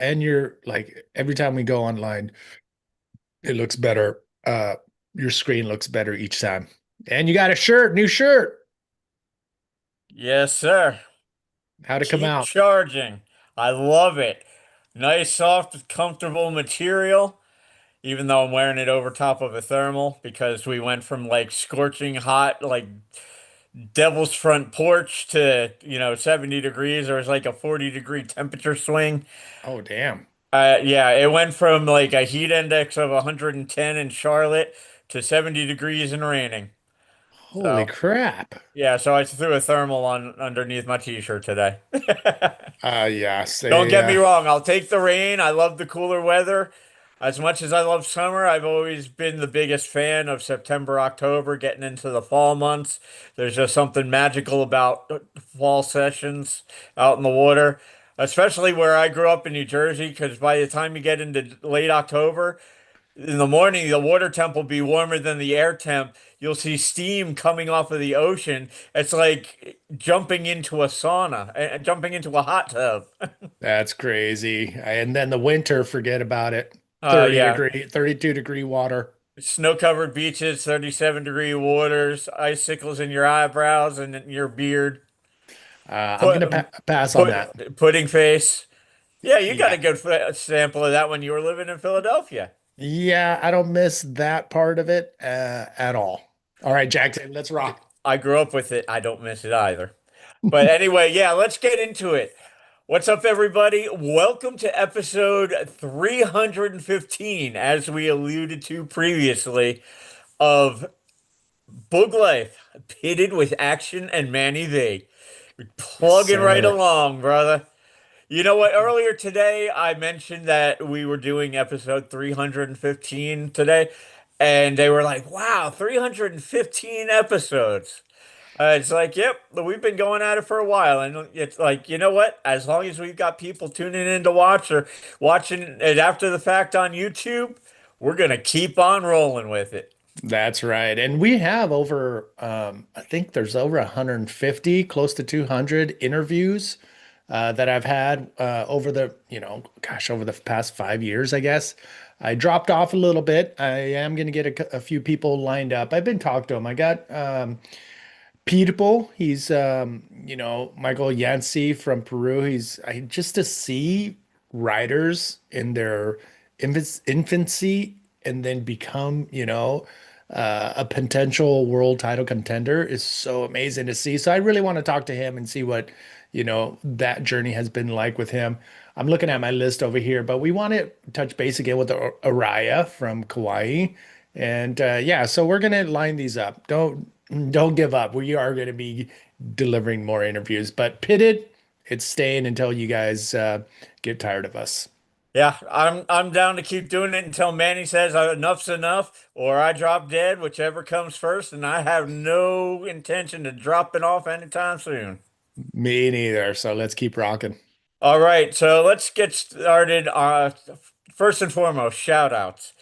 and you're like every time we go online, it looks better. Your screen looks better each time. And you got a shirt, new shirt. Yes, sir. How'd it come Keep out? charging. I love it. Nice, soft, comfortable material, even though I'm wearing it over top of a thermal because we went from like scorching hot, like devil's front porch to, 70 degrees. There was like a 40-degree temperature swing. Oh, damn. Yeah, it went from like a heat index of 110 in Charlotte to 70 degrees and raining. Holy So, crap. yeah, so I threw a thermal on underneath my t-shirt today. Yeah, Don't say, get me wrong, I'll take the rain. I love the cooler weather. As much as I love summer, I've always been the biggest fan of September, October, getting into the fall months. There's just something magical about fall sessions out in the water, especially where I grew up in New Jersey, because by the time you get into late October, in the morning, the water temp will be warmer than the air temp. You'll see steam coming off of the ocean. It's like jumping into a sauna, jumping into a hot tub. that's crazy. And then the winter, forget about it. 30 Yeah, degree, 32-degree water. snow-covered beaches, 37-degree waters, icicles in your eyebrows and in your beard. I'm Put, gonna pass on that. pudding face. Yeah, you got Yeah. a good sample of that when you were living in Philadelphia. Yeah, I don't miss that part of it at all. All right, Jackson, let's rock. I grew up with it. I don't miss it either. But anyway, yeah, let's get into it. What's up, everybody? Welcome to episode 315, as we alluded to previously, of Boog Life, pitted with action and Manny V. Yes, Plugging right sir. along, brother. You know what? Earlier today, I mentioned that we were doing episode 315 today, and they were like, wow, 315 episodes. It's like, yep, we've been going at it for a while, and it's like, you know what? As long as we've got people tuning in to watch or watching it after the fact on YouTube, we're gonna keep on rolling with it. That's right. And we have over, I think there's over 150, close to 200 interviews that I've had over the, gosh, over the past 5 years, I guess. I dropped off a little bit. I am going to get a few people lined up. I've been talking to them. I got People. He's Michael Yancey from Peru. Just to see riders in their infancy and then become, a potential world title contender is so amazing to see. So I really want to talk to him and see what, that journey has been like with him. I'm looking at my list over here, but we want to touch base again with the Araya from Kauai. And yeah, so we're gonna line these up. Don't give up. We are gonna be delivering more interviews, but pitted, it's staying until you guys get tired of us. Yeah, I'm down to keep doing it until Manny says enough's enough or I drop dead, whichever comes first, and I have no intention of dropping off anytime soon. Me neither. So let's keep rocking. All right, so let's get started. First and foremost, shout outs.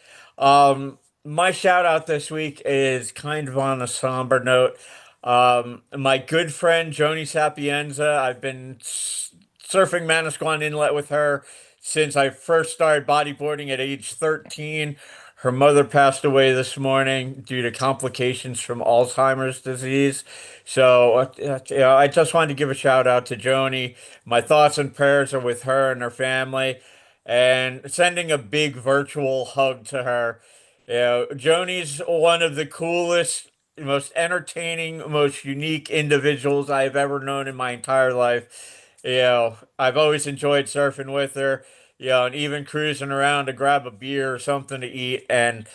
My shout out this week is kind of on a somber note. My good friend Joni Sapienza, I've been surfing Manasquan Inlet with her since I first started bodyboarding at age 13. Her mother passed away this morning due to complications from Alzheimer's disease. So, I just wanted to give a shout out to Joni. My thoughts and prayers are with her and her family, and sending a big virtual hug to her. Joni's one of the coolest, most entertaining, most unique individuals I've ever known in my entire life. I've always enjoyed surfing with her, and even cruising around to grab a beer or something to eat. And,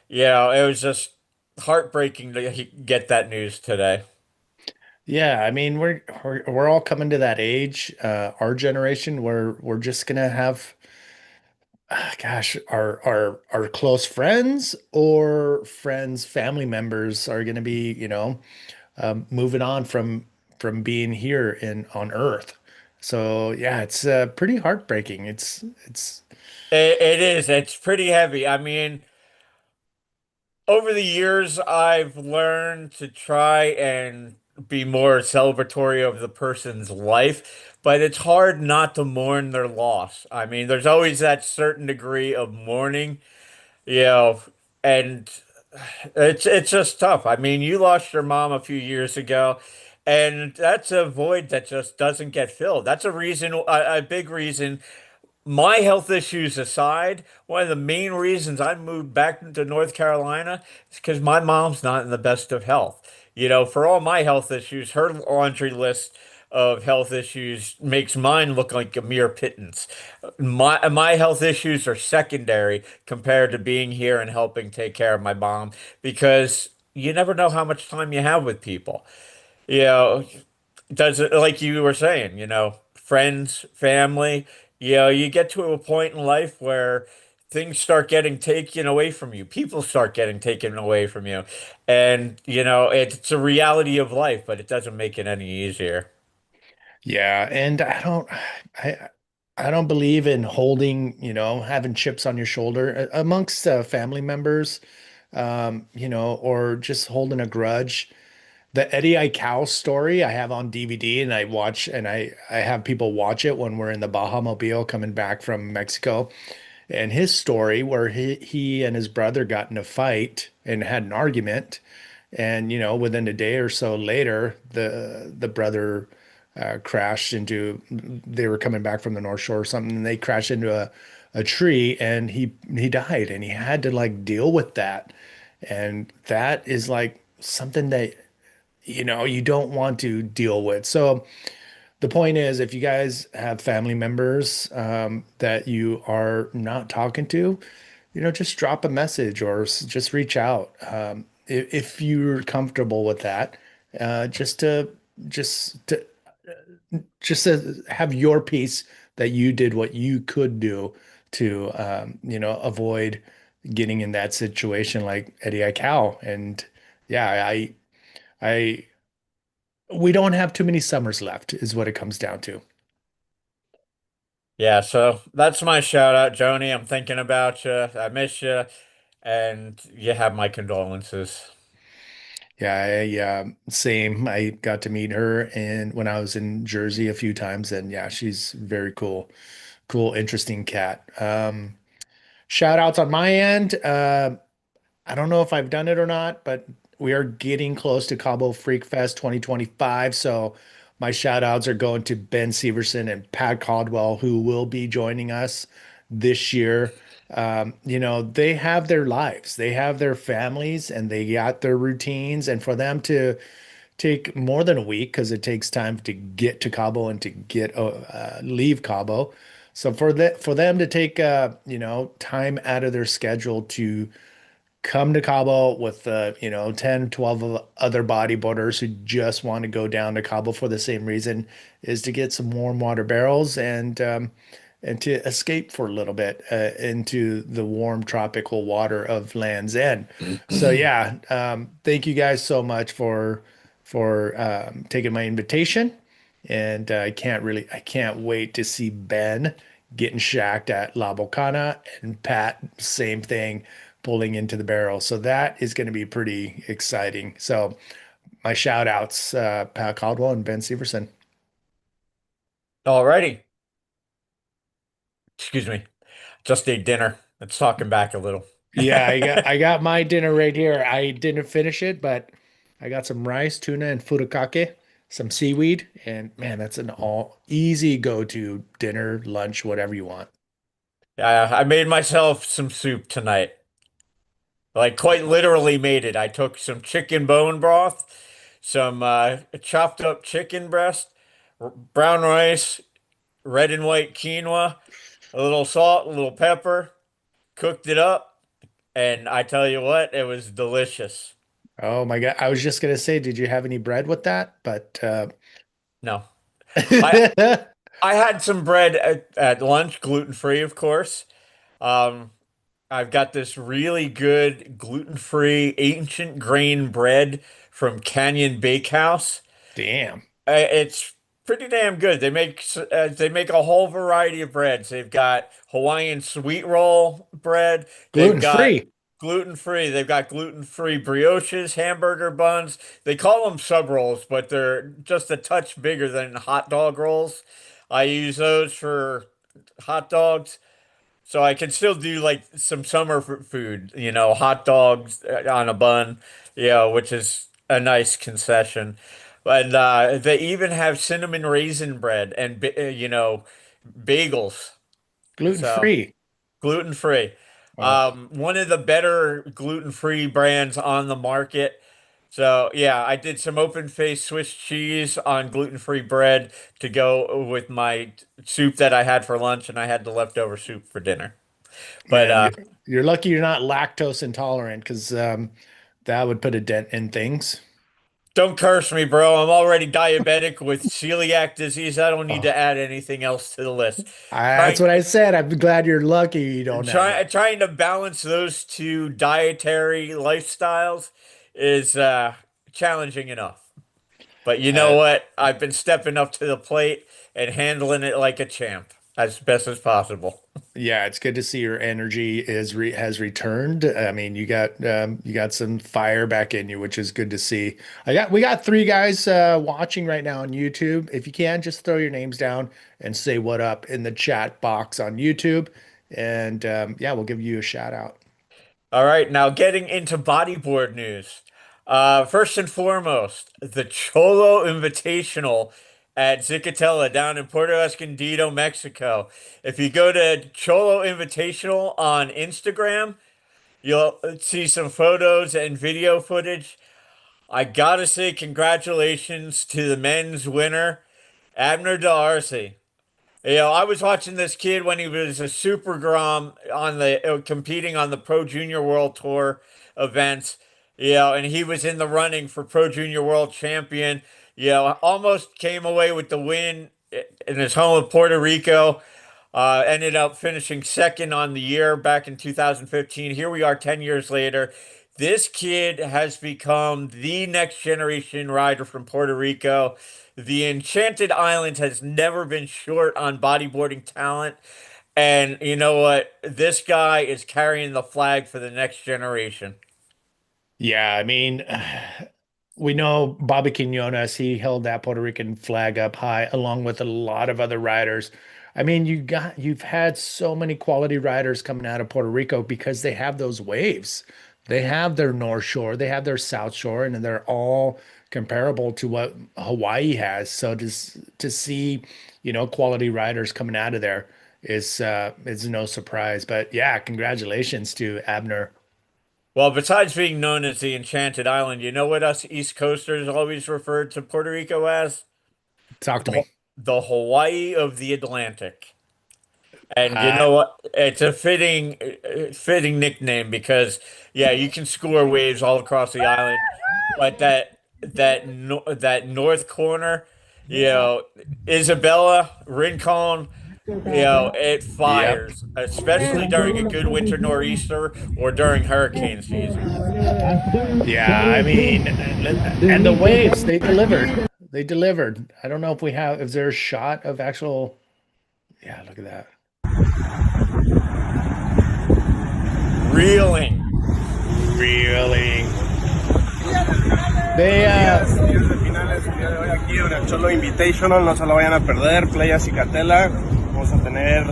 it was just heartbreaking to get that news today. Yeah, I mean we're all coming to that age, our generation, where we're just gonna have gosh, our close friends or friends, family members are gonna be, moving on from being here in on Earth. So yeah, it's pretty heartbreaking. It's It is. It's pretty heavy. I mean, over the years, I've learned to try and be more celebratory of the person's life, but it's hard not to mourn their loss. I mean, there's always that certain degree of mourning, you know, and it's just tough. I mean, you lost your mom a few years ago, and that's a void that just doesn't get filled. That's a reason, a big reason my health issues aside, one of the main reasons I moved back to North Carolina is because my mom's not in the best of health. You know, for all my health issues, her laundry list of health issues makes mine look like a mere pittance. My health issues are secondary compared to being here and helping take care of my mom because you never know how much time you have with people. You know, does it like you were saying, friends, family, you get to a point in life where things start getting taken away from you. People start getting taken away from you. And, it's a reality of life, but it doesn't make it any easier. Yeah, and I I don't believe in holding, having chips on your shoulder amongst family members, or just holding a grudge. The Eddie Aikau story I have on DVD and I watch and I have people watch it when we're in the Baja Mobile coming back from Mexico. And his story where he and his brother got in a fight and had an argument. And within a day or so later, the brother crashed into. They were coming back from the North Shore or something, and they crashed into a tree, and he died, and he had to like deal with that, and that is like something that you don't want to deal with. So the point is, if you guys have family members that you are not talking to, just drop a message or just reach out if you're comfortable with that. Just to just to just to have your piece that you did what you could do to avoid getting in that situation like Eddie Aikau. And yeah, I we don't have too many summers left, is what it comes down to. Yeah, so that's my shout out, Joni. I'm thinking about you. I miss you, and you have my condolences. Yeah, same. I got to meet her and when I was in Jersey a few times, and yeah, she's very cool, interesting cat. Shout outs on my end. I don't know if I've done it or not, but we are getting close to Cabo Freak Fest 2025. So my shout outs are going to Ben Severson and Pat Caldwell, who will be joining us this year. They have their lives, they have their families, and they got their routines. And for them to take more than a week, because it takes time to get to Cabo and to get leave Cabo. So for them to take time out of their schedule to come to Cabo with 10, 12 of other bodybuilders who just want to go down to Cabo for the same reason, is to get some warm water barrels and to escape for a little bit into the warm tropical water of Land's End. So yeah, thank you guys so much for taking my invitation, and I can't wait to see Ben getting shacked at La Bocana and Pat, same thing, pulling into the barrel. So that is going to be pretty exciting. So my shout outs, Pat Caldwell and Ben Severson. Alrighty. Excuse me. Just ate dinner. Let's talking back a little. Yeah, I got my dinner right here. I didn't finish it, but I got some rice, tuna, and furikake, some seaweed, and man, that's an all easy go-to dinner, lunch, whatever you want. I made myself some soup tonight. Like quite literally made it. I took some chicken bone broth, some chopped up chicken breast, brown rice, red and white quinoa, a little salt, a little pepper, cooked it up, and I tell you what, it was delicious. Oh my God. I was just gonna say, did you have any bread with that? But No. I I had some bread at lunch, gluten-free, of course. Um, I've got this really good gluten-free ancient grain bread from Canyon Bakehouse. damn, It's pretty damn good. They make a whole variety of breads. They've got Hawaiian sweet roll bread. They've gluten got free. gluten-free. They've got gluten-free brioches, hamburger buns. They call them sub rolls, but they're just a touch bigger than hot dog rolls. I use those for hot dogs. So I can still do like some summer food, hot dogs on a bun, which is a nice concession. And they even have cinnamon raisin bread and bagels. Gluten So free. gluten free. Oh, One of the better gluten free brands on the market. So yeah, I did some open faced Swiss cheese on gluten free bread to go with my soup that I had for lunch, and I had the leftover soup for dinner. But man, you're lucky you're not lactose intolerant because that would put a dent in things. don't curse me, bro. I'm already diabetic with celiac disease. I don't need Oh, to add anything else to the list. that's Trying what I said. I'm glad you're lucky you don't have try, that. trying to balance those two dietary lifestyles is challenging enough. But you know Uh, what? I've been stepping up to the plate and handling it like a champ as best as possible. yeah, it's good to see your energy has returned. I mean, you got some fire back in you, which is good to see. We got three guys watching right now on YouTube. If you can, just throw your names down and say what up in the chat box on YouTube, and yeah, we'll give you a shout out. All right, now getting into bodyboard news. First and foremost, the Cholo Invitational at Zicatela down in Puerto Escondido, Mexico. If you go to Cholo Invitational on Instagram, you'll see some photos and video footage. I gotta say, congratulations to the men's winner, Abner D'Arcy. I was watching this kid when he was a Super Grom on the competing on the Pro Junior World Tour events. And he was in the running for Pro Junior World Champion. Almost came away with the win in his home of Puerto Rico. Ended up finishing second on the year back in 2015. Here we are 10 years later. This kid has become the next generation rider from Puerto Rico. The Enchanted Island has never been short on bodyboarding talent. And you know what? This guy is carrying the flag for the next generation. Yeah, I mean, we know Bobby Quinones, he held that Puerto Rican flag up high along with a lot of other riders. I mean, you've had so many quality riders coming out of Puerto Rico because they have those waves. They have their North Shore, they have their South Shore, and they're all comparable to what Hawaii has. So to see, quality riders coming out of there is no surprise. But yeah, congratulations to Abner. Well, besides being known as the Enchanted Island, you know what us East Coasters always referred to Puerto Rico as? Talk to The, me. the Hawaii of the Atlantic. And you Uh, know what? It's a fitting nickname because yeah, you can score waves all across the island, but that north corner, you know, Isabella, Rincon, it Yep. fires, especially during a good winter nor'easter or during hurricane season. Yeah, I mean, and the waves, they delivered. They delivered. I don't know if we have, is there a shot of actual, yeah, look at that. Reeling. Really? They, Días de finales el día de hoy aquí en el Cholo Invitational, no se lo vayan a perder, Playa Cicatela, vamos a tener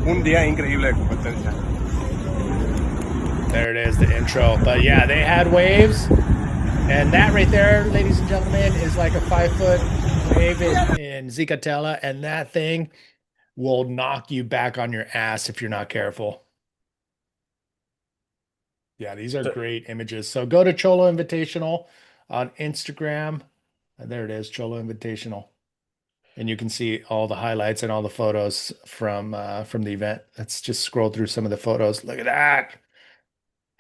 un día increíble de competencia. there it is, the intro. But yeah, they had waves. And that right there, ladies and gentlemen, is like a 5 foot wave in Zicatela. And that thing will knock you back on your ass if you're not careful. Yeah, these are great images. So go to Cholo Invitational on Instagram. And there it is, Cholo Invitational. And you can see all the highlights and all the photos from the event. Let's just scroll through some of the photos. Look at that.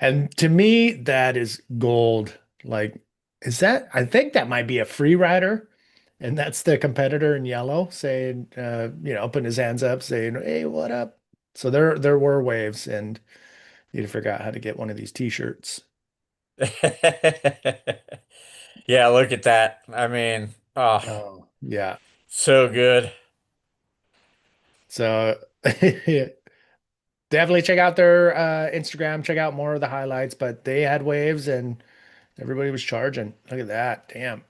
And to me, that is gold. Like, is that, I think that might be a free rider. And that's the competitor in yellow saying, putting his hands up, saying, "Hey, what up?" So there were waves, and you forgot how to get one of these t-shirts. Yeah, look at that. I mean, oh, Oh, yeah. so good. So definitely check out their Instagram, check out more of the highlights, but they had waves and everybody was charging. Look at that. Damn.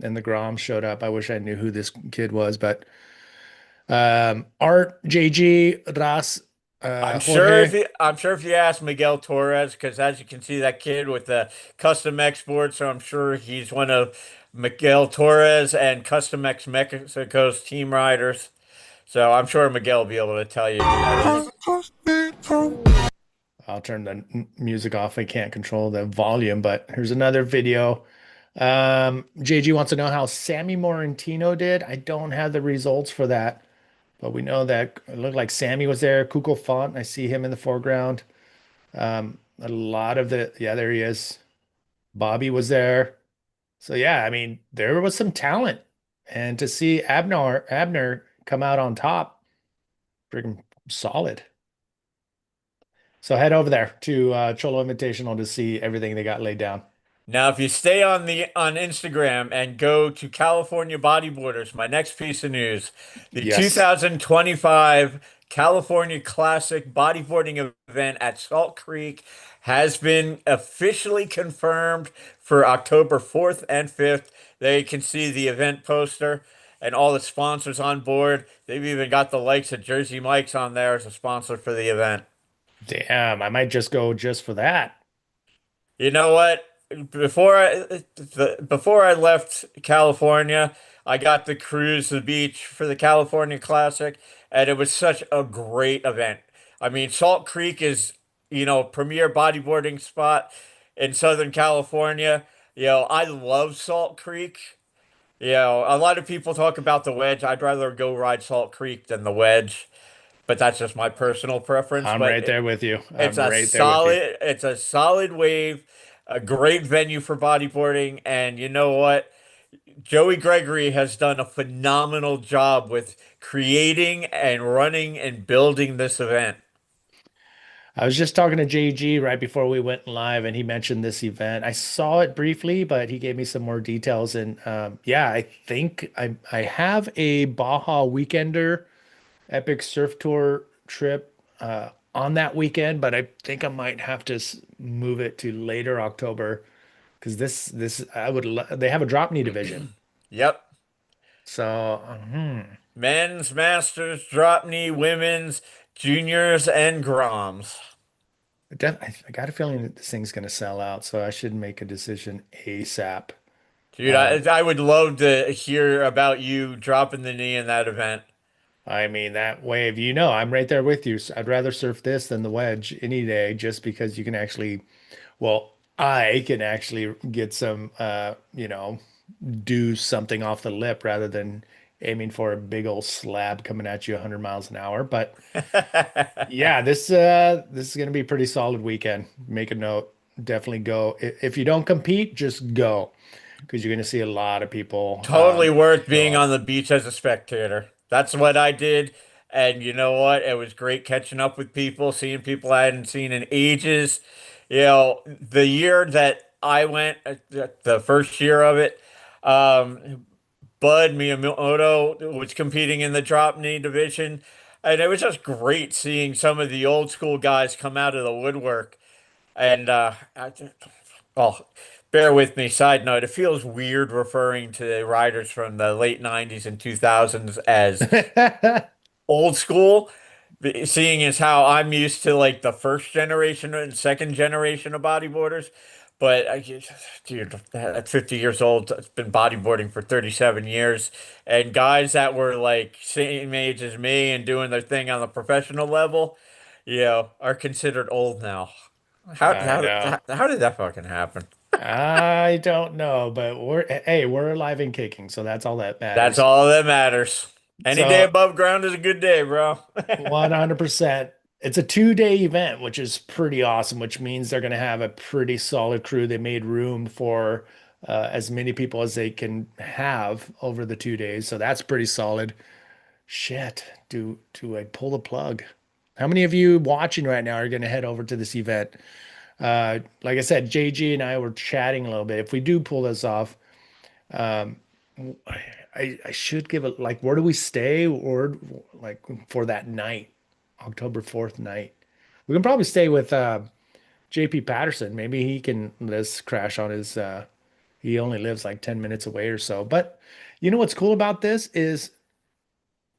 And the Grom showed up. I wish I knew who this kid was, but Art, JG, Ras, Jorge. I'm sure if you ask Miguel Torres, because as you can see, that kid with the custom export, so I'm sure he's one of Miguel Torres and Custom X Mexico's team riders. So I'm sure Miguel will be able to tell you who that is. I'll turn the music off. I can't control the volume, but here's another video. JG wants to know how Sammy Morantino did. I don't have the results for that, but we know that it looked like Sammy was there. Kuko Font, I see him in the foreground. A lot of yeah, there he is. Bobby was there. So yeah, I mean, there was some talent. And to see Abner come out on top, freaking solid. So head over there to Cholo Invitational to see everything they got laid down. Now, if you stay on Instagram and go to California Bodyboarders, my next piece of news, the Yes. 2025 California Classic Bodyboarding event at Salt Creek has been officially confirmed for October 4th and 5th. They can see the event poster and all the sponsors on board. They've even got the likes of Jersey Mike's on there as a sponsor for the event. Damn, I might just go just for that. You know what? Before I left California, I got to cruise the beach for the California Classic, and it was such a great event. I mean, Salt Creek is, premier bodyboarding spot in Southern California. I love Salt Creek. A lot of people talk about the wedge. I'd rather go ride Salt Creek than the wedge, but that's just my personal preference. I'm right there with you. It's I'm right there with you. it's a solid wave, a great venue for bodyboarding, and you know what? Joey Gregory has done a phenomenal job with creating and running and building this event. I was just talking to JG right before we went live, and he mentioned this event. I saw it briefly, but he gave me some more details. And yeah, I think I have a Baja Weekender Epic Surf Tour trip on that weekend, but I think I might have to move it to later October because this they have a drop knee division. Yep. So Men's, masters, drop knee, women's, juniors, and groms. I got a feeling that this thing's going to sell out, so I should make a decision ASAP. Dude, I would love to hear about you dropping the knee in that event. I mean, that wave, I'm right there with you. So I'd rather surf this than the wedge any day just because you can actually, well, I can actually get some, do something off the lip rather than aiming for a big old slab coming at you 100 miles an hour. But yeah, this is going to be a pretty solid weekend. Make a note. Definitely go. If you don't compete, just go because you're going to see a lot of people Totally worth show being up. on the beach as a spectator. That's what I did. And you know what? It was great catching up with people, seeing people I hadn't seen in ages. The year that I went, the first year of it, um, Bud Miyamoto was competing in the drop knee division. And it was just great seeing some of the old school guys come out of the woodwork. And well, bear with me. Side note, it feels weird referring to the riders from the late 90s and 2000s as old school, seeing as how I'm used to like the first generation and second generation of bodyboarders. But dude, at 50 years old, I've been bodyboarding for 37 years, and guys that were like same age as me and doing their thing on the professional level, are considered old now. I know. How did that fucking happen? I don't know, but we're alive and kicking, so that's all that That's matters. all that matters. Any day So above ground is a good day, bro. 100%. It's a 2-day event, which is pretty awesome, which means they're going to have a pretty solid crew. They made room for as many people as they can have over the 2 days. So that's pretty solid. Shit, do I pull the plug? How many of you watching right now are going to head over to this event? Like I said, JG and I were chatting a little bit. If we do pull this off, um, I should give it like where do we stay or like for that night? October 4th night. We can probably stay with JP Patterson. Maybe he can let us crash on his he only lives like 10 minutes away or so. But you know what's cool about this is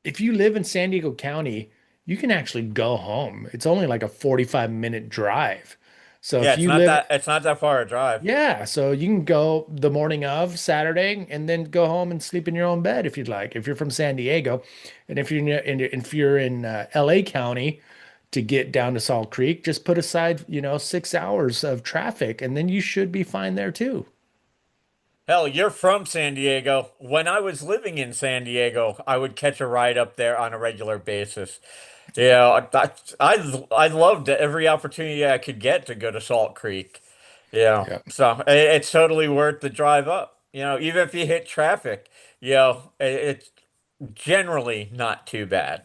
if you live in San Diego County, you can actually go home. It's only like a 45-minute drive. So Yeah, if you live, it's not that far a drive. yeah, so you can go the morning of Saturday and then go home and sleep in your own bed if you'd like. If you're from San Diego, and if you're in LA County to get down to Salt Creek, just put aside, 6 hours of traffic, and then you should be fine there too. Hell, you're from San Diego. When I was living in San Diego, I would catch a ride up there on a regular basis. Yeah, I loved every opportunity I could get to go to Salt Creek. Yeah, Yeah. so it's totally worth the drive up. Even if you hit traffic, it's generally not too bad.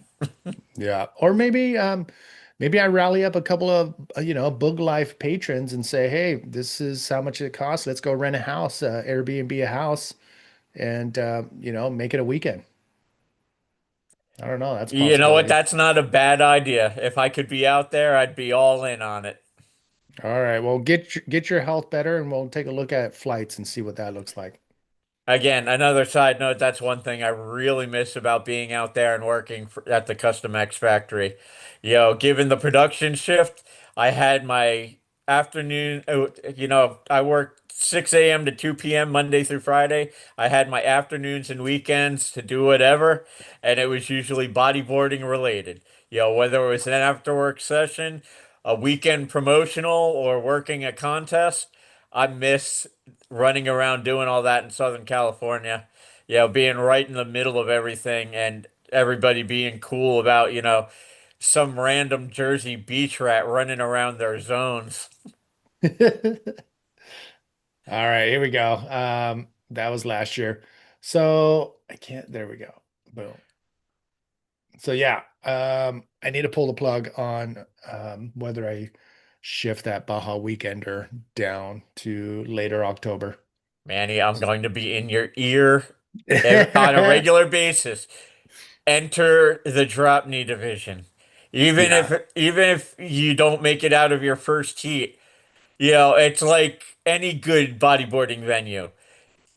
Yeah. Or maybe I rally up a couple of Boog Life patrons and say, "Hey, this is how much it costs. Let's go rent a house, Airbnb a house and make it a weekend." I don't know, that's a You know what? possibility. That's not a bad idea. If I could be out there, I'd be all in on it. All right. Well, get your health better and we'll take a look at flights and see what that looks like. Again, another side note, that's one thing I really miss about being out there and working at the Custom X factory. Given the production shift, I had my afternoon, I worked 6 a.m. to 2 p.m. Monday through Friday. I had my afternoons and weekends to do whatever, and it was usually bodyboarding related. Whether it was an after work session, a weekend promotional, or working a contest. I miss running around doing all that in Southern California. Being right in the middle of everything and everybody being cool about, some random Jersey beach rat running around their zones. All right, here we go. That was last year. So I can't, there we go. Boom. So yeah, I need to pull the plug on whether I shift that Baja Weekender down to later October. Manny, I'm going to be in your ear on a regular basis. Enter the drop knee division. Yeah. Even if you don't make it out of your first heat, it's like any good bodyboarding venue.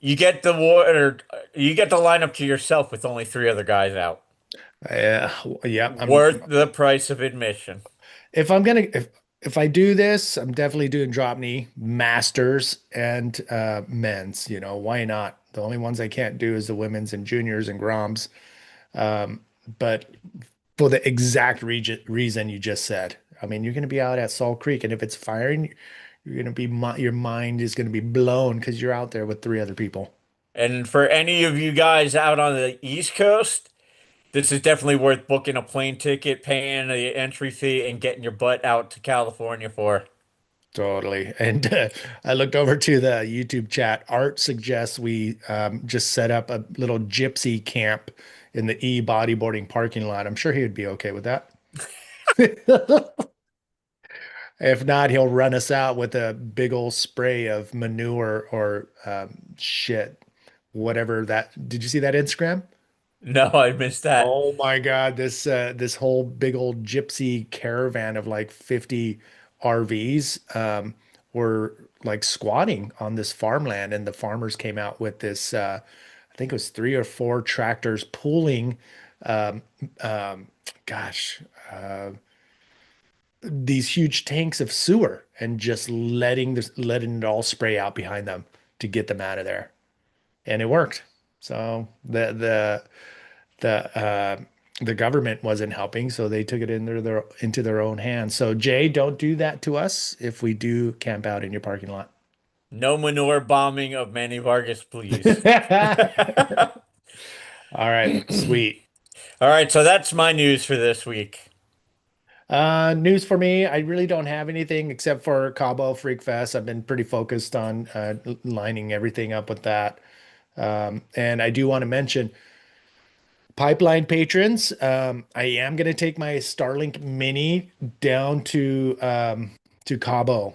You get the lineup to yourself with only three other guys out. Yeah, yeah. Worth the price of admission. If I'm gonna if I do this, I'm definitely doing drop knee, masters, and men's. Why not? The only ones I can't do is the women's and juniors and groms. But for the exact reason you just said, I mean, you're gonna be out at Salt Creek, and if it's firing, you're gonna be your mind is gonna be blown because you're out there with three other people. And for any of you guys out on the East Coast, this is definitely worth booking a plane ticket, paying the entry fee, and getting your butt out to California for. Totally. And I looked over to the YouTube chat. Art suggests we just set up a little gypsy camp in the bodyboarding parking lot. I'm sure he would be okay with that. If not, he'll run us out with a big old spray of manure or shit, whatever that. Did you see that Instagram? No, I missed that. Oh my God, this whole big old gypsy caravan of like 50 RVs were like squatting on this farmland, and the farmers came out with this I think it was three or four tractors pulling um, um, gosh, these huge tanks of sewer and just letting it all spray out behind them to get them out of there. And it worked. So the government wasn't helping, so they took it into their own hands. So Jay, don't do that to us if we do camp out in your parking lot. No manure bombing of Manny Vargas, please. All right, sweet. All right, so that's my news for this week. News for me, I really don't have anything except for Cabo Freak Fest. I've been pretty focused on lining everything up with that. And I do want to mention pipeline patrons. I am going to take my Starlink Mini down to Cabo,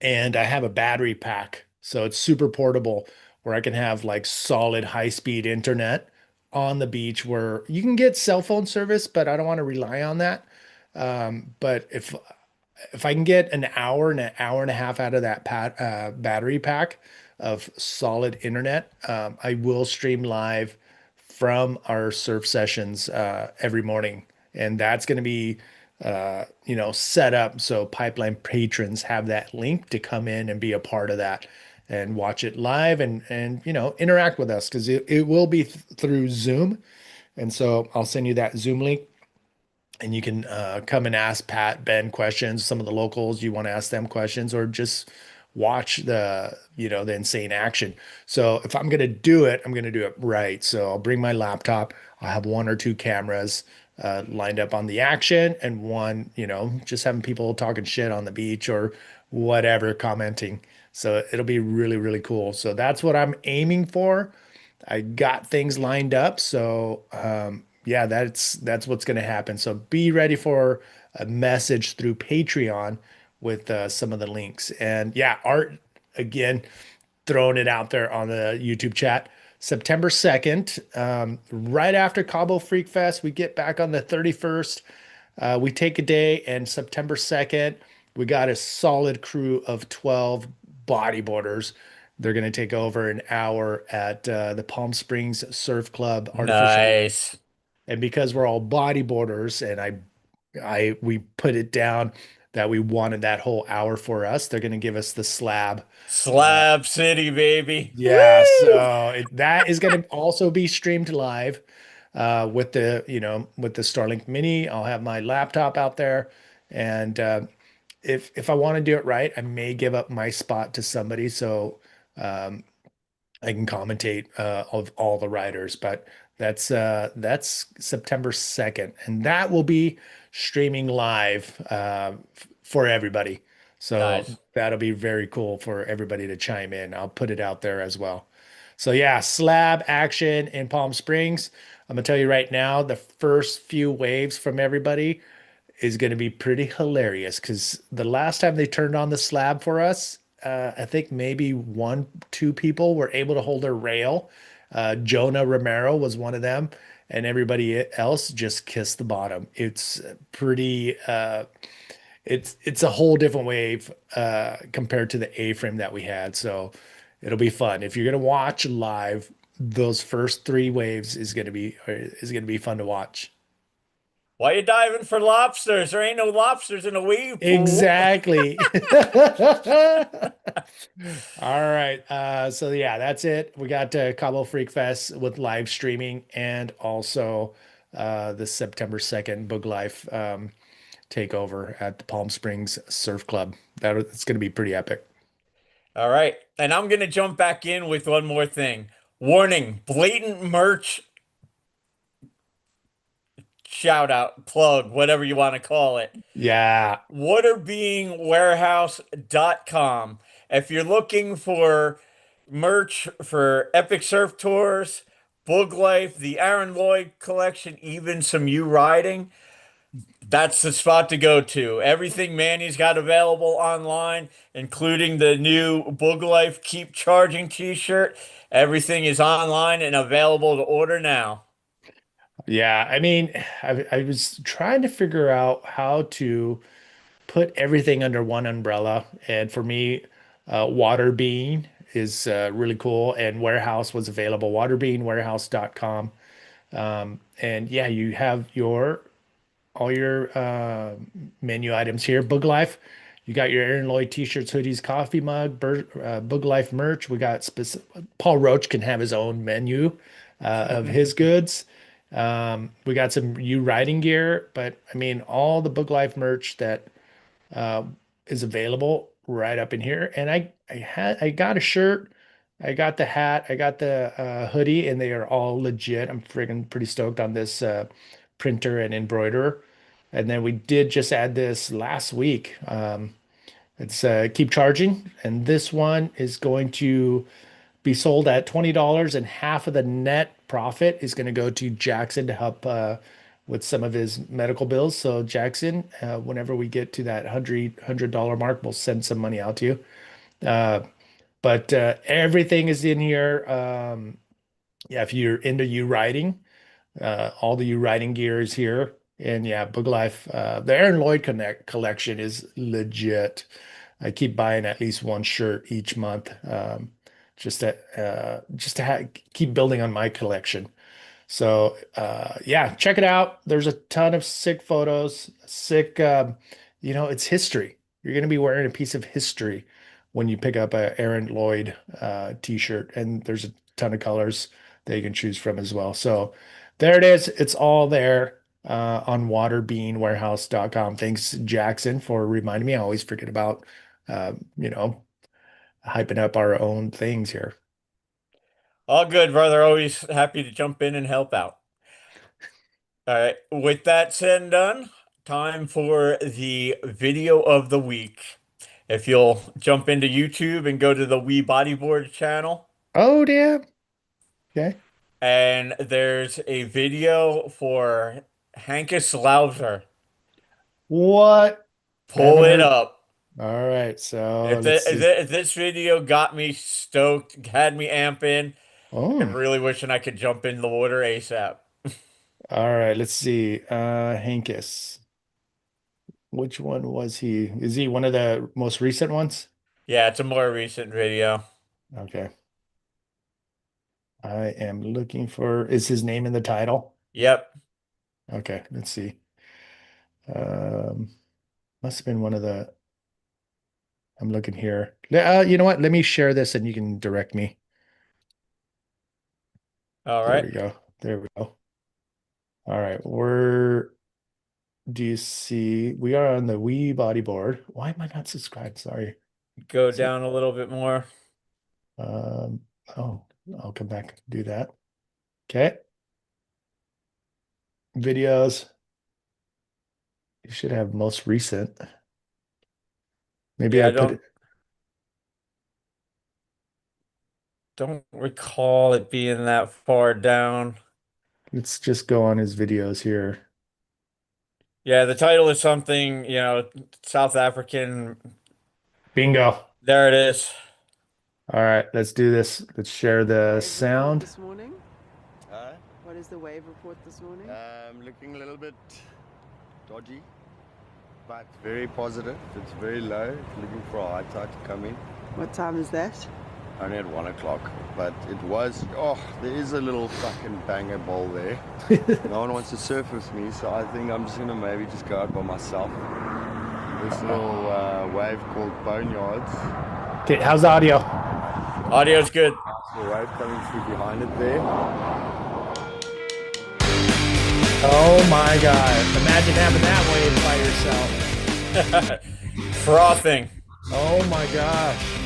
and I have a battery pack, so it's super portable where I can have like solid high speed internet on the beach where you can get cell phone service, but I don't want to rely on that. But if I can get an hour and a half out of that battery pack of solid internet, I will stream live from our surf sessions every morning, and that's going to be set up so pipeline patrons have that link to come in and be a part of that and watch it live and interact with us because it will be through Zoom, and so I'll send you that Zoom link and you can come and ask Pat, Ben questions, some of the locals you want to ask them questions, or just watch the insane action. So if I'm gonna do it, I'm gonna do it right. So I'll bring my laptop. I'll have one or two cameras lined up on the action, and one, just having people talking shit on the beach or whatever, commenting. So it'll be really, really cool. So that's what I'm aiming for. I got things lined up. So yeah, that's what's going to happen. So be ready for a message through Patreon with some of the links. And yeah, Art again throwing it out there on the YouTube chat. September 2nd, right after Cabo Freak Fest, we get back on the 31st. We take a day, and September 2nd, we got a solid crew of 12 bodyboarders. They're going to take over an hour at the Palm Springs Surf Club artificial lake. Nice. And because we're all bodyboarders, and we put it down that we wanted that whole hour for us, they're going to give us the slab. Slab City, baby. Yeah, Woo! so that is going to also be streamed live with the Starlink Mini. I'll have my laptop out there, and if I want to do it right, I may give up my spot to somebody so um, I can commentate of all the riders. But that's September 2nd, and that will be streaming live for everybody. So Nice. that'll be very cool for everybody to chime in. I'll put it out there as well. So yeah, slab action in Palm Springs. I'm gonna tell you right now, the first few waves from everybody is going to be pretty hilarious because the last time they turned on the slab for us, I think maybe one, two people were able to hold a rail. Jonah Romero was one of them, and everybody else just kissed the bottom. It's pretty. It's a whole different wave compared to the A-frame that we had. So it'll be fun if you're gonna watch live. Those first three waves is gonna be fun to watch. Why you diving for lobsters? There ain't no lobsters in a wave pool. Exactly. All right. So yeah, that's it. We got Cabo Freak Fest with live streaming and also the September 2nd Boog Life takeover at the Palm Springs Surf Club. It's going to be pretty epic. All right. And I'm going to jump back in with one more thing. Warning, blatant merch shout out, plug, whatever you want to call it. Yeah. Waterbeingwarehouse.com. If you're looking for merch for Epic Surf Tours, Boog Life, the Aaron Lloyd collection, even some you riding, that's the spot to go to. Everything Manny's got available online, including the new Boog Life Keep Charging t-shirt. Everything is online and available to order now. Yeah. I mean, I was trying to figure out how to put everything under one umbrella. And for me, Water Bean is really cool. And Warehouse was available, waterbeanwarehouse.com. And yeah, you have all your menu items here. Boog Life, you got your Aaron Lloyd t-shirts, hoodies, coffee mug, Boog Life merch. We got specific. Paul Roach can have his own menu of his goods. We got some you riding gear, but I mean all the Boog Life merch that uh, is available right up in here. And I got a shirt, I got the hat, I got the hoodie, and they are all legit. I'm friggin' pretty stoked on this printer and embroiderer. And then we did just add this last week. It's keep charging, and this one is going to be sold at $20, and half of the net profit is going to go to Jackson to help with some of his medical bills. So Jackson, whenever we get to that $100 mark, we'll send some money out to you. Uh, but everything is in here. Yeah, if you're into you riding, All the riding gear is here. And yeah, Boog Life, the Aaron Lloyd Connect collection is legit. I keep buying at least one shirt each month, just to keep building on my collection. So yeah, check it out. There's a ton of sick photos, sick it's history. You're gonna be wearing a piece of history when you pick up a Aaron Lloyd t-shirt, and there's a ton of colors that you can choose from as well. So there it is. It's all there on waterbeanwarehouse.com. Thanks, Jackson, for reminding me. I always forget about uh, you know, hyping up our own things here. All good, brother. Always happy to jump in and help out. All right. With that said and done, time for the video of the week. If you'll jump into YouTube and go to the We Bodyboard channel, Oh, damn. Okay. and there's a video for Hankus Lauser. What? Pull Haven't it heard. up. All right, so If, let's the, if, see. the, if this video got me stoked, had me amping, and Oh, really wishing I could jump in the water ASAP. all right, let's see. Hankus. Which one was he? Is he one of the most recent ones? Yeah, it's a more recent video. Okay. I am looking for, is his name in the title? Yep. Okay, let's see. Um, must have been one of the, I'm looking here. You know what? Let me share this and you can direct me. All There right. we go. There we go. All right, where do you see? We are on the Wii bodyboard. Why am I not subscribed? Sorry. Go So, down a little bit more. um, oh, I'll come back and do that. Okay. Videos. You should have most recent. Maybe Yeah, I I put don't it. don't recall it being that far down. Let's just go on his videos here. Yeah, the title is something, South African. Bingo. There it is. All right, let's do this. Let's share the Wave report sound. this morning? Huh? What is the wave report this morning? Looking a little bit dodgy, but very positive. It's very low. Looking for a high tide to come in. What time is that? Only at 1 o'clock, but it was. Oh, there is a little fucking banger bowl there. No one wants to surf with me, so I think I'm just gonna maybe just go out by myself. This little wave called Boneyards. Okay, how's the audio? Audio's good. The wave coming through behind it there. Oh my God. Imagine having that wave by yourself. Frothing. Oh my gosh.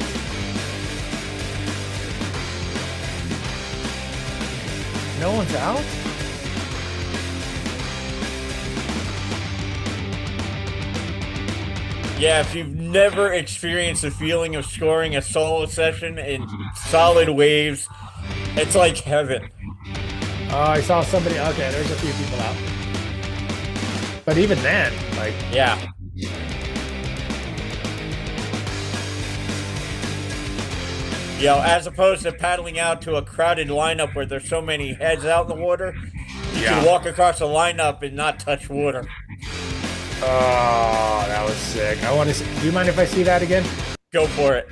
No one's out? Yeah, if you've never experienced the feeling of scoring a solo session in solid waves, it's like heaven. Oh, I saw somebody. Okay, there's a few people out. But even then, like, Yeah. As opposed to paddling out to a crowded lineup where there's so many heads out in the water, you can walk across the lineup and not touch water. oh, that was sick. I want to see. Do you mind if I see that again? Go for it.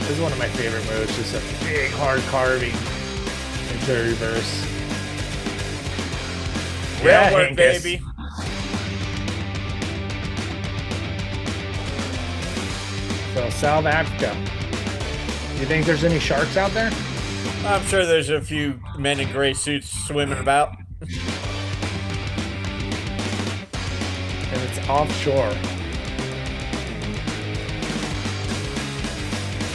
This is one of my favorite moves. Just a big hard carving into reverse. Yeah, Railwork, Hankus. baby. So South Africa. You think there's any sharks out there? I'm sure there's a few men in gray suits swimming about. And it's offshore.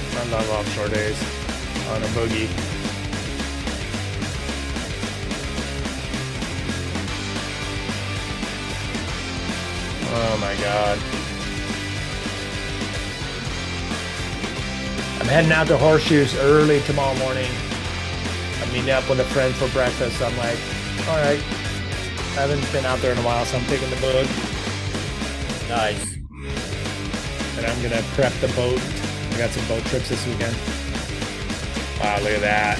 I love offshore days on a boogie. Oh my God. I'm heading out to Horseshoes early tomorrow morning. I'm meeting up with a friend for breakfast. I'm like, all right, I haven't been out there in a while, so I'm taking the boat Nice. and I'm gonna prep the boat. I got some boat trips this weekend. Wow, look at that.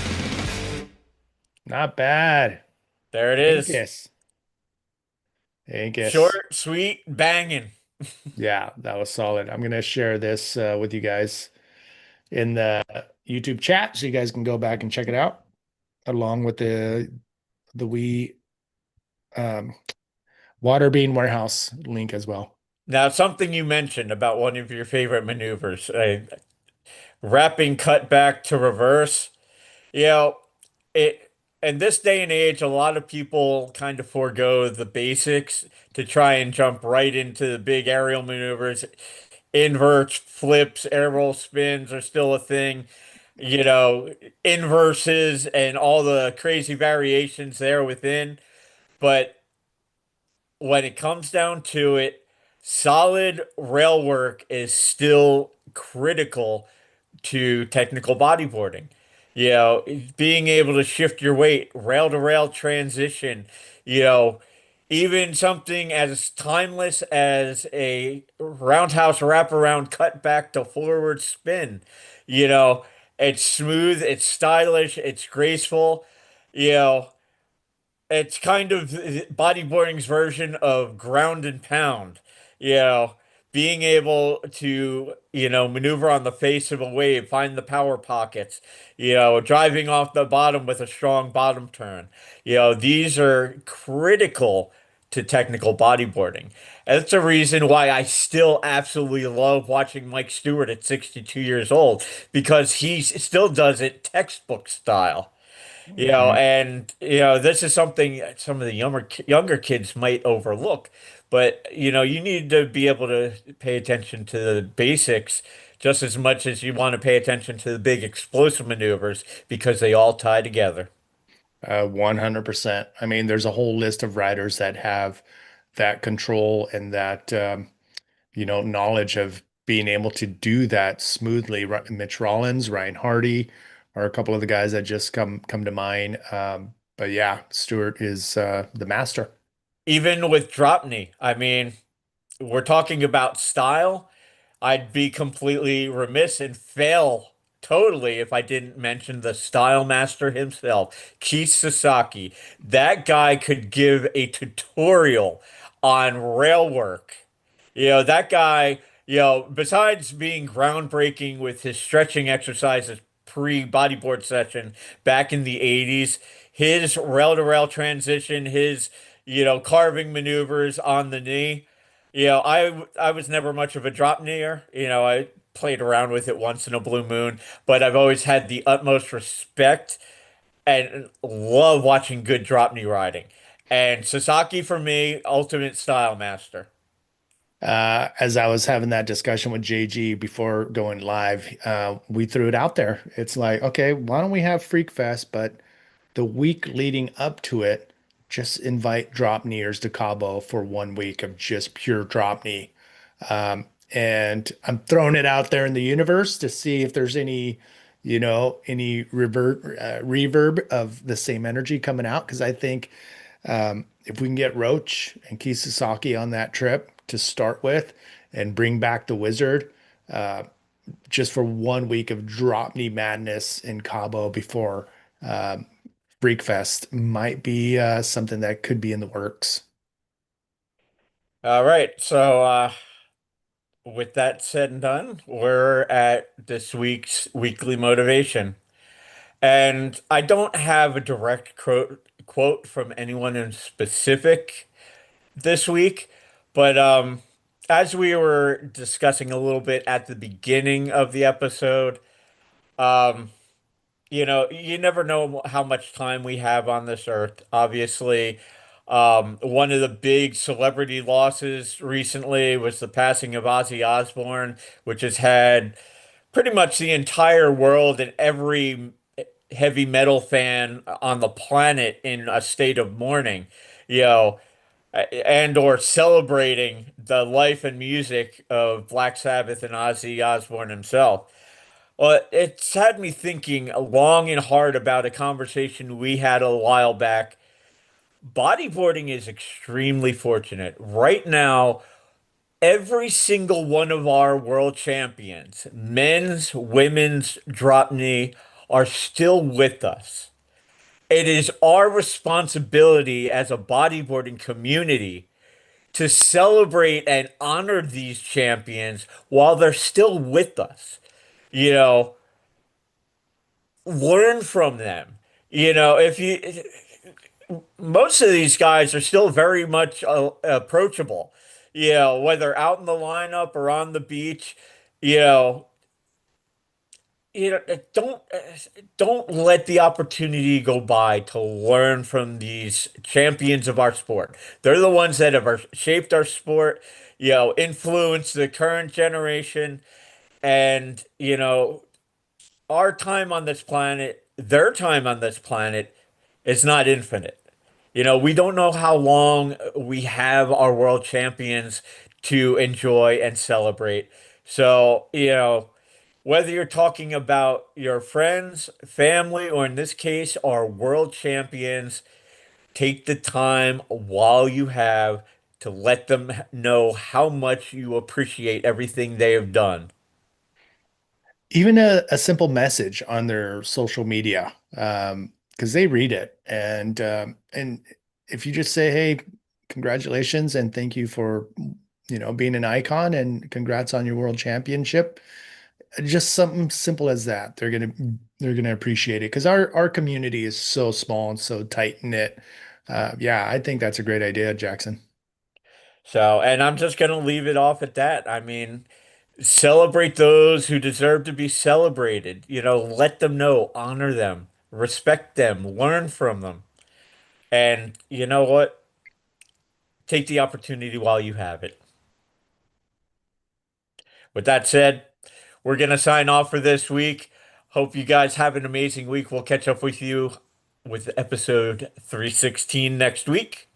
Not bad. There it is. Angus. Angus. Short, sweet, banging. Yeah, that was solid. I'm gonna share this with you guys in the YouTube chat so you guys can go back and check it out along with the wee um, water bean warehouse link as well. Now, something you mentioned about one of your favorite maneuvers, wrapping cut back to reverse. You know, it in this day and age, a lot of people kind of forego the basics to try and jump right into the big aerial maneuvers. Inverts, flips, air roll spins are still a thing. You know, inverses and all the crazy variations there within. But when it comes down to it, solid rail work is still critical to technical bodyboarding. You know, being able to shift your weight, rail to rail transition, you know, even something as timeless as a roundhouse wraparound cut back to forward spin. You know, it's smooth, it's stylish, it's graceful. You know, it's kind of bodyboarding's version of ground and pound. You know, being able to, maneuver on the face of a wave, find the power pockets, driving off the bottom with a strong bottom turn. These are critical to technical bodyboarding. And that's the reason why I still absolutely love watching Mike Stewart at 62 years old, because he still does it textbook style. Mhm. And this is something some of the younger kids might overlook, but you need to be able to pay attention to the basics just as much as you want to pay attention to the big explosive maneuvers because they all tie together. 100%. I mean, there's a whole list of riders that have that control and that knowledge of being able to do that smoothly. Mitch Rollins, Ryan Hardy are a couple of the guys that just come to mind. But yeah, Stewart is the master. Even with drop knee, I mean, we're talking about style. I'd be completely remiss and fail totally if I didn't mention the style master himself, Keith Sasaki. That guy could give a tutorial on rail work. That guy, besides being groundbreaking with his stretching exercises pre-bodyboard session back in the 80s, his rail-to-rail transition, his, carving maneuvers on the knee. I was never much of a drop kneer. I played around with it once in a blue moon, but I've always had the utmost respect and love watching good drop knee riding. And Sasaki for me, ultimate style master. As I was having that discussion with JG before going live, we threw it out there. It's like, okay, why don't we have Freak Fest, but the week leading up to it, just invite drop kneers to Cabo for 1 week of just pure drop knee. And I'm throwing it out there in the universe to see if there's any reverb of the same energy coming out. Because I think if we can get Roach and Kisasaki on that trip to start with and bring back the Wizard just for 1 week of drop knee madness in Cabo before Freak Fest might be something that could be in the works. All right. So, with that said and done, we're at this week's weekly motivation. And I don't have a direct quote from anyone in specific this week, but as we were discussing a little bit at the beginning of the episode, um, you never know how much time we have on this earth. Obviously, one of the big celebrity losses recently was the passing of Ozzy Osbourne, which has had pretty much the entire world and every heavy metal fan on the planet in a state of mourning, you know, and or celebrating the life and music of Black Sabbath and Ozzy Osbourne himself. Well, it's had me thinking long and hard about a conversation we had a while back. Bodyboarding is extremely fortunate. Right now, every single one of our world champions, men's, women's, drop knee, are still with us. it is our responsibility as a bodyboarding community to celebrate and honor these champions while they're still with us. You know, learn from them. If you most of these guys are still very much approachable. Whether out in the lineup or on the beach, you know, you know, don't let the opportunity go by to learn from these champions of our sport. They're the ones that have shaped our sport, influenced the current generation, and our time on this planet, their time on this planet is not infinite. We don't know how long we have our world champions to enjoy and celebrate. So, whether you're talking about your friends, family, or in this case, our world champions, take the time while you have to let them know how much you appreciate everything they have done. Even a simple message on their social media, because they read it, and if you just say, "Hey, congratulations and thank you for being an icon and congrats on your world championship," just something simple as that, they're gonna appreciate it because our community is so small and so tight knit. Yeah, I think that's a great idea, Jackson. So, and I'm just going to leave it off at that. I mean, celebrate those who deserve to be celebrated. Let them know, honor them, respect them, learn from them. And you know what? Take the opportunity while you have it. With that said, we're going to sign off for this week. Hope you guys have an amazing week. We'll catch up with you with episode 316 next week.